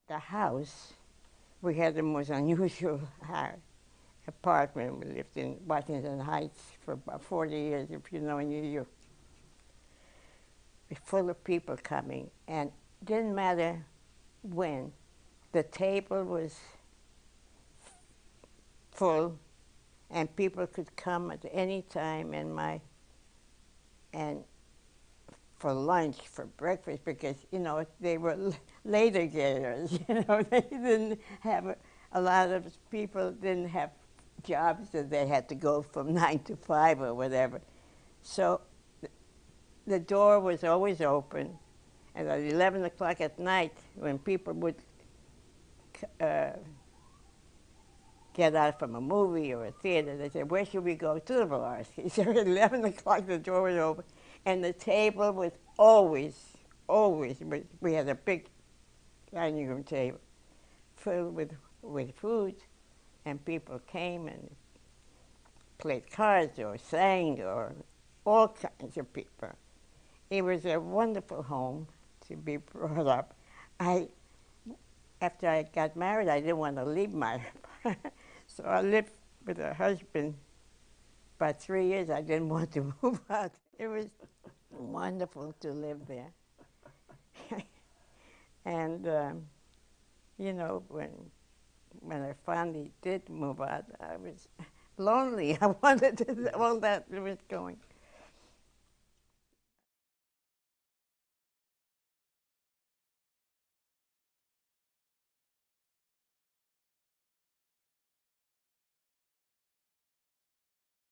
The house, we had the most unusual apartment. We lived in Washington Heights for about 40 years, if you know New York. Full of people coming, and didn't matter when. The table was full, and people could come at any time, and for lunch, for breakfast, because, you know, they were later getters, you know, they didn't have, a lot of people didn't have jobs that they had to go from 9 to 5 or whatever. So the door was always open, and at 11 o'clock at night, when people would get out from a movie or a theater, they said, "Where should we go?" "To the Belarsky." So at 11 o'clock, the door was open, and the table was always, we had a big dining room table filled with food, and people came and played cards or sang, or all kinds of people. It was a wonderful home to be brought up. After I got married, I didn't want to leave my so I lived with a husband about 3 years. I didn't want to move out. It was wonderful to live there. And, you know, when I finally did move out, I was lonely. I wanted to, all that was going.